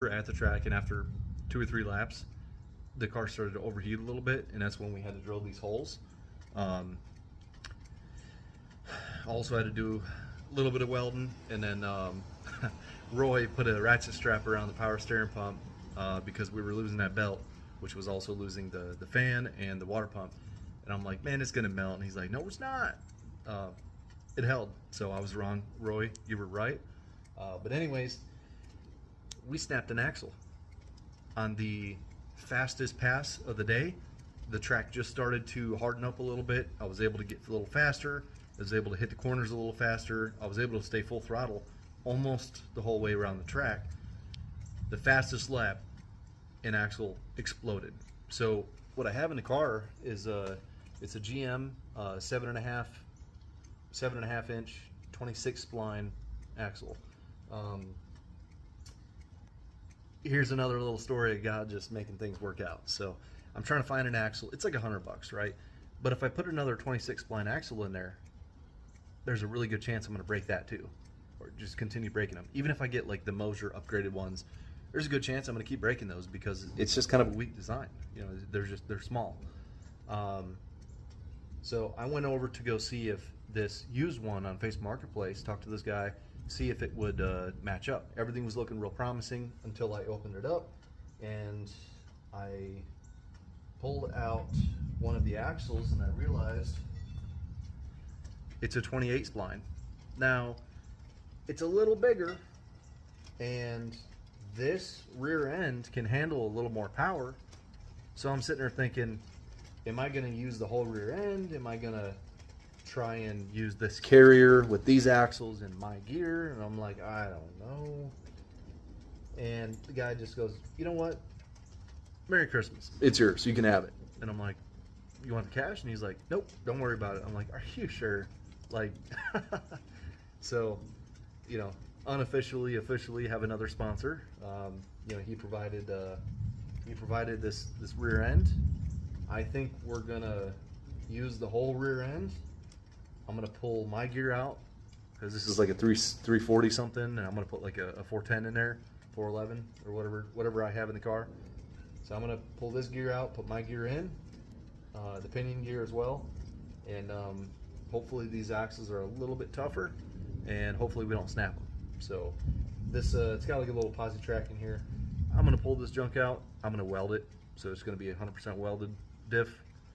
We're at the track, and after 2 or 3 laps, the car started to overheat a little bit, and that's when we had to drill these holes. Um, also had to do a little bit of welding, and then Roy put a ratchet strap around the power steering pump because we were losing that belt, which was also losing the fan and the water pump. And I'm like, man, it's gonna melt. And he's like, no, it's not. Uh, it held. So I was wrong, Roy. You were right. But anyways, we snapped an axle on the fastest pass of the day. The track just started to harden up a little bit. I was able to get a little faster. I was able to hit the corners a little faster. I was able to stay full throttle almost the whole way around the track. The fastest lap, an axle exploded. So what I have in the car is it's a GM 7.5 inch 26 spline axle. Here's another little story of God just making things work out. So I'm trying to find an axle. It's like $100, right? But if I put another 26 spline axle in there, there's a really good chance I'm going to break that too, or just continue breaking them. Even if I get like the Moser upgraded ones, there's a good chance I'm going to keep breaking those because it's just kind of a weak design. You know, they're small. So I went over to go see if this used one on Facebook Marketplace, talked to this guy, see if it would match up. Everything was looking real promising until I opened it up and I pulled out one of the axles and I realized it's a 28 spline. Now, it's a little bigger and this rear end can handle a little more power. So I'm sitting there thinking, am I gonna use the whole rear end? Am I gonna try and use this carrier with these axles in my gear? And I'm like, I don't know. And the guy just goes, you know what? Merry Christmas. It's yours. You can have it. And I'm like, you want the cash? And he's like, nope, don't worry about it. I'm like, are you sure? Like, so, you know, unofficially, officially have another sponsor. You know, he provided this rear end. I think we're gonna use the whole rear end. I'm gonna pull my gear out because this is like a 340 something, and I'm gonna put like a 410 in there, 411 or whatever I have in the car. So I'm gonna pull this gear out, put my gear in, the pinion gear as well, and hopefully these axles are a little bit tougher, and hopefully we don't snap them. So this it's got like a little posi track in here. I'm gonna pull this junk out. I'm gonna weld it, so it's gonna be 100% welded diff.